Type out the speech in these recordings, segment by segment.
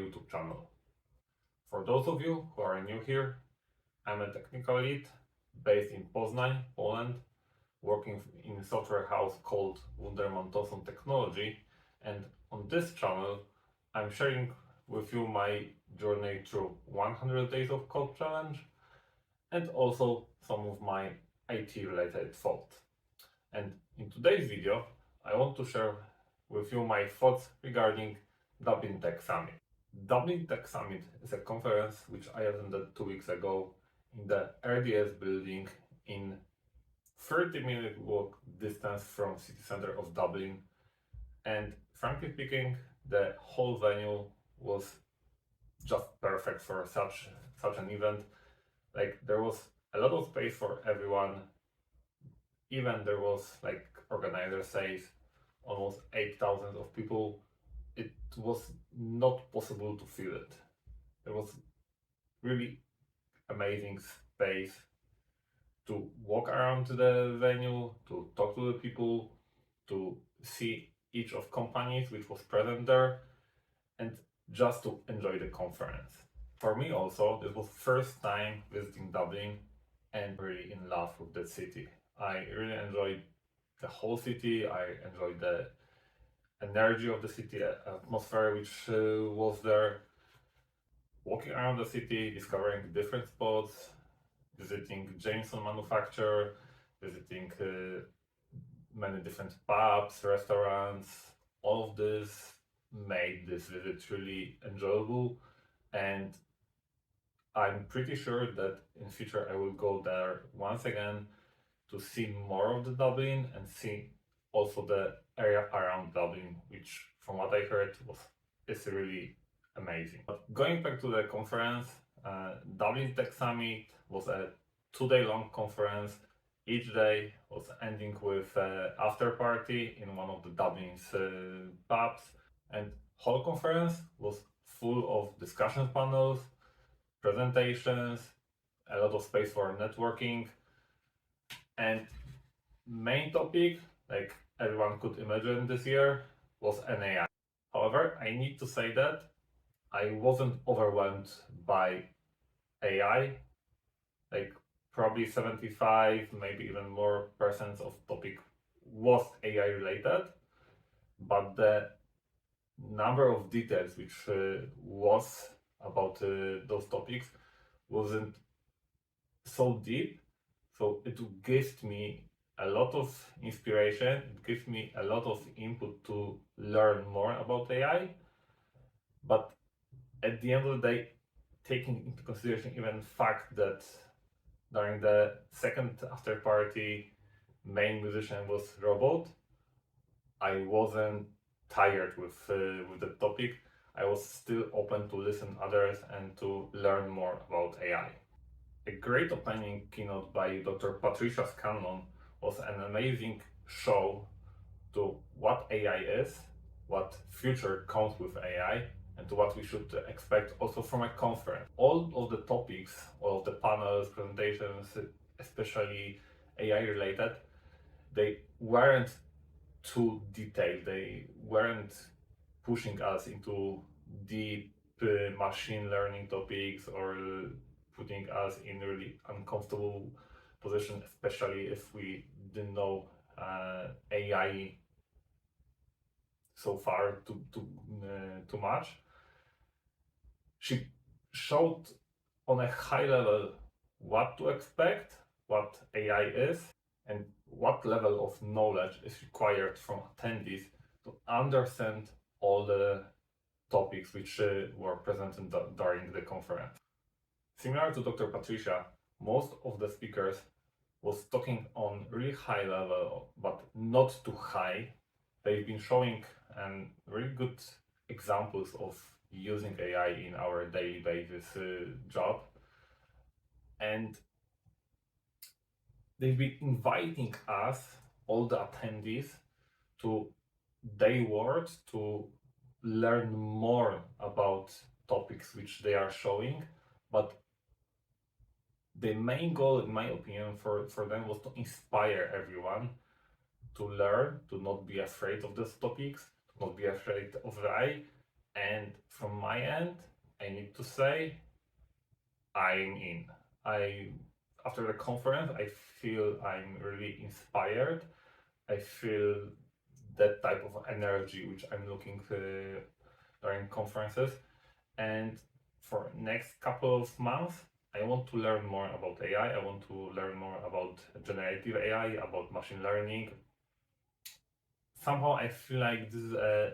YouTube channel. For those of you who are new here, I'm a technical lead based in Poznań, Poland, working in a software house called Wunderman Thomson Technology, and on this channel I'm sharing with you my journey through 100 days of code challenge and also some of my IT related thoughts. And in today's video I want to share with you my thoughts regarding Dublin Tech Summit. Dublin Tech Summit is a conference which I attended 2 weeks ago in the RDS building in 30-minute walk distance from city center of Dublin, and frankly speaking, the whole venue was just perfect for such an event. Like, there was a lot of space for everyone. Even there was, like organizer says, almost 8,000 of people. It was not possible to feel it. There was really amazing space to walk around the venue, to talk to the people, to see each of companies which was present there, and just to enjoy the conference. For me also, this was first time visiting Dublin and really in love with the city. I really enjoyed the whole city. I enjoyed the energy of the city, atmosphere which was there. Walking around the city, discovering different spots, visiting Jameson manufacturer, visiting many different pubs, restaurants. All of this made this visit really enjoyable, and I'm pretty sure that in future I will go there once again to see more of the Dublin and see also the area around Dublin, which from what I heard is really amazing. But going back to the conference, Dublin Tech Summit was a 2-day long conference. Each day was ending with after party in one of the Dublin's pubs, and whole conference was full of discussion panels, presentations, a lot of space for networking, and main topic, like everyone could imagine this year, was an AI. However, I need to say that I wasn't overwhelmed by AI. Like, probably 75, maybe even more percent of topic was AI related, but the number of details which was about those topics wasn't so deep. So it gives me a lot of inspiration, it gives me a lot of input to learn more about AI. But at the end of the day, taking into consideration even fact that during the second after party main musician was robot, I wasn't tired with the topic. I was still open to listen others and to learn more about AI. A great opening keynote by Dr. Patricia Scanlon was an amazing show to what AI is, what future comes with AI, and to what we should expect also from a conference. All of the topics, all of the panels, presentations, especially AI related, they weren't too detailed. They weren't pushing us into deep machine learning topics or putting us in really uncomfortable position, especially if we didn't know AI so far too much. She showed on a high level what to expect, what AI is, and what level of knowledge is required from attendees to understand all the topics which were presented during the conference. Similar to Dr. Patricia, most of the speakers was talking on really high level, but not too high. They've been showing really good examples of using AI in our daily basis job, and they've been inviting us, all the attendees, to their words to learn more about topics which they are showing. But the main goal, in my opinion, for them was to inspire everyone to learn, to not be afraid of these topics, to not be afraid of AI, And from my end, I need to say I'm in. I After the conference, I feel I'm really inspired. I feel that type of energy which I'm looking during conferences. And for next couple of months, I want to learn more about AI. I want to learn more about generative AI, about machine learning. Somehow I feel like this is a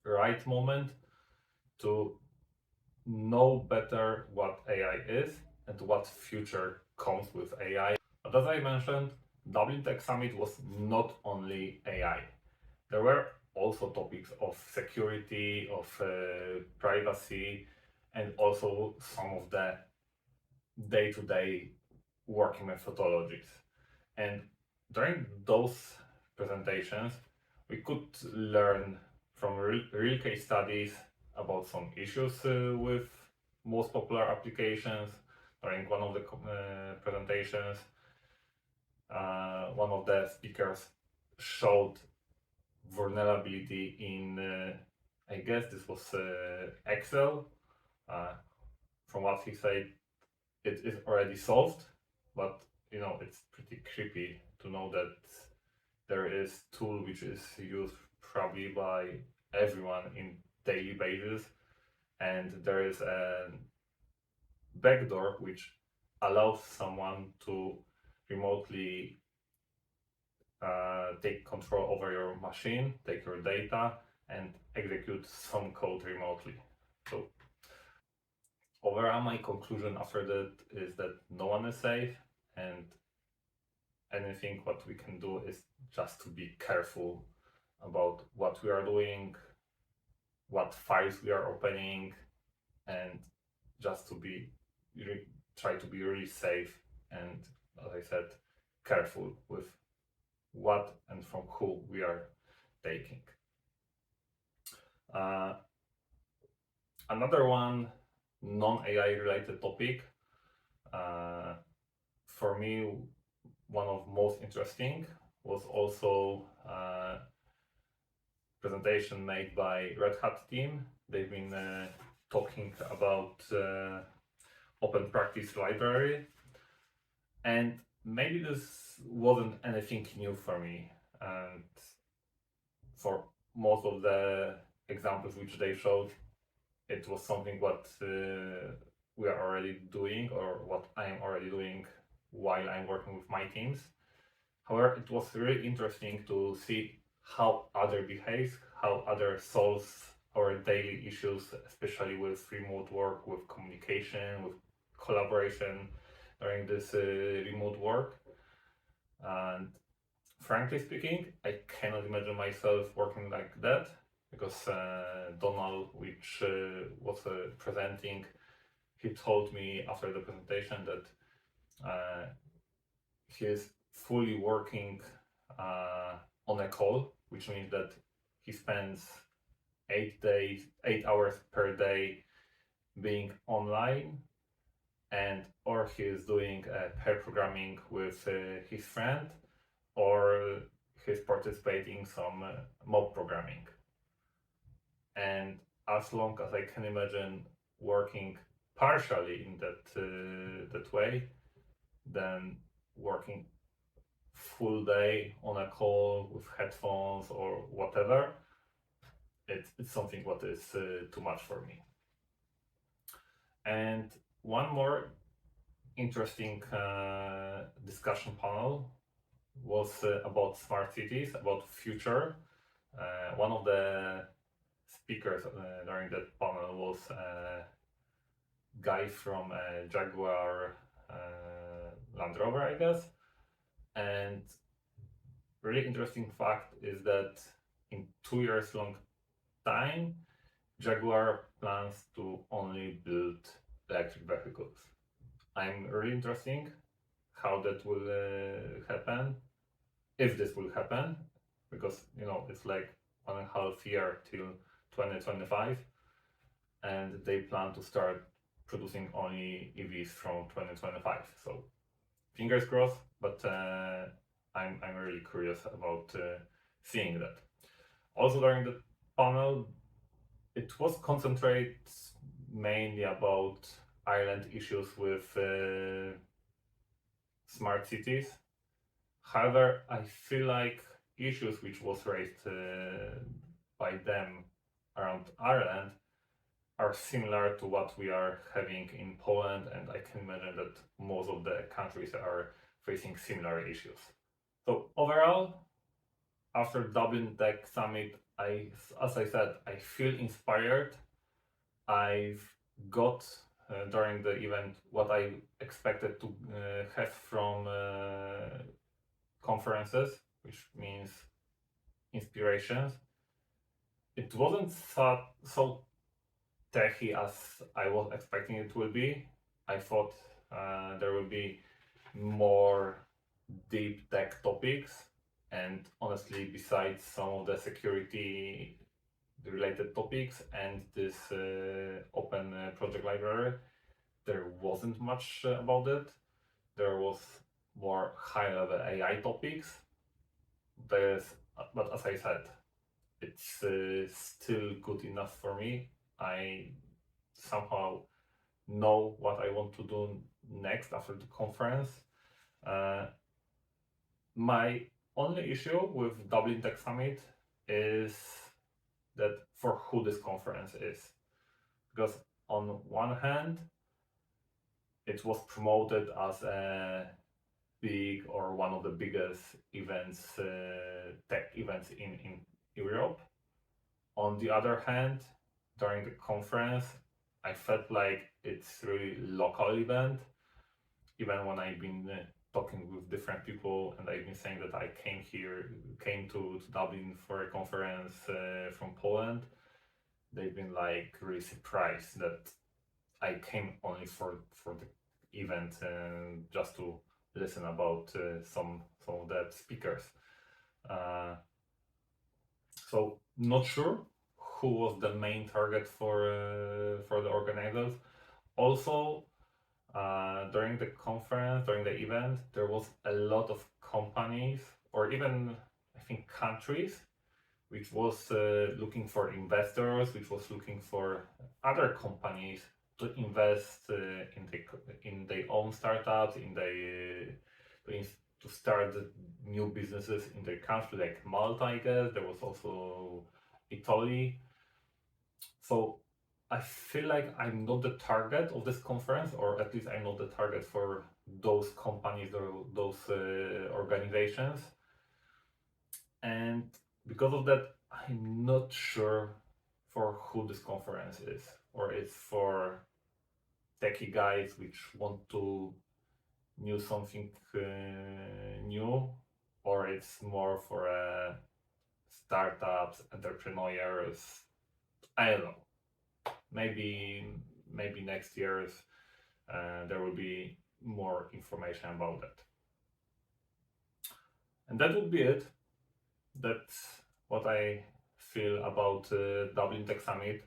right moment to know better what AI is and what future comes with AI. But as I mentioned, Dublin Tech Summit was not only AI. There were also topics of security, of privacy, and also some of the day-to-day working methodologies. And during those presentations, we could learn from real case studies about some issues with most popular applications. During one of the presentations, one of the speakers showed vulnerability in, I guess this was Excel. From what he said, it is already solved, but it's pretty creepy to know that there is tool which is used probably by everyone in daily basis, and there is a backdoor which allows someone to remotely take control over your machine, take your data, and execute some code remotely. So overall, my conclusion after that is that no one is safe, and anything what we can do is just to be careful about what we are doing, what files we are opening, and just to be try to be really safe and, as I said, careful with what and from who we are taking. Another one non-AI related topic, for me one of most interesting, was also presentation made by Red Hat team. They've been talking about open practice library, and maybe this wasn't anything new for me, and for most of the examples which they showed, it was something what we are already doing, or what I am already doing while I'm working with my teams. However, it was really interesting to see how other behaves, how other solves our daily issues, especially with remote work, with communication, with collaboration during this remote work. And frankly speaking, I cannot imagine myself working like that, because Donald, which was presenting, he told me after the presentation that he is fully working on a call, which means that he spends 8 hours per day being online, and or he is doing pair programming with his friend, or he's participating some mob programming. And as long as I can imagine working partially in that way, then working full day on a call with headphones or whatever, it's something what is too much for me. And one more interesting discussion panel was about smart cities, about future. One of the speakers during that panel was a guy from Jaguar Land Rover, I guess. And really interesting fact is that in 2 years long time, Jaguar plans to only build electric vehicles. I'm really interesting how that will happen, if this will happen, because it's like 1.5 year till 2025, and they plan to start producing only EVs from 2025. So fingers crossed, but I'm really curious about seeing that. Also during the panel, it was concentrated mainly about Ireland issues with smart cities. However, I feel like issues which was raised by them around Ireland are similar to what we are having in Poland, and I can imagine that most of the countries are facing similar issues. So overall, after Dublin Tech Summit, as I said, I feel inspired. I've got during the event what I expected to have from conferences, which means inspirations. It wasn't so techy as I was expecting it will be. I thought there will be more deep tech topics, and honestly, besides some of the security related topics and this open project library, there wasn't much about it. There was more high level AI topics. But as I said, it's still good enough for me. I somehow know what I want to do next after the conference. My only issue with Dublin Tech Summit is that for who this conference is. Because on one hand, it was promoted as a big or one of the biggest events, tech events in Europe. On the other hand, during the conference, I felt like it's really local event. Even when I've been talking with different people and I've been saying that I came to Dublin for a conference from Poland, they've been like really surprised that I came only for the event just to listen about some of the speakers. So not sure who was the main target for the organizers. Also, during the conference, during the event, there was a lot of companies or even I think countries which was looking for investors, which was looking for other companies to invest in their own startups, to start new businesses in their country, like Malta, I guess. There was also Italy. So I feel like I'm not the target of this conference, or at least I'm not the target for those companies or those organizations. And because of that, I'm not sure for who this conference is, or it's for techie guys which want to know something new, or it's more for startups, entrepreneurs. I don't know. Maybe next year there will be more information about that. And that would be it. That's what I feel about Dublin Tech Summit.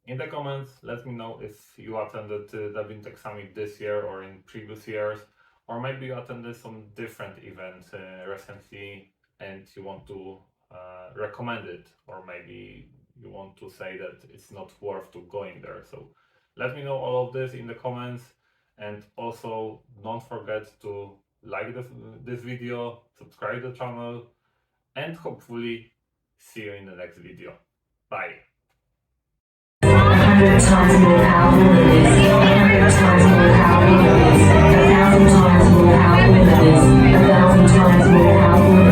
In the comments, let me know if you attended Dublin Tech Summit this year or in previous years, or maybe you attended some different event recently and you want to recommend it, or maybe you want to say that it's not worth to going there. So let me know all of this in the comments, and also don't forget to like this video, subscribe to the channel, and hopefully see you in the next video. Bye. 100 times more powerful than this, 100 times more powerful than this, 1,000 times more powerful than this, 1,000 times more powerful than this.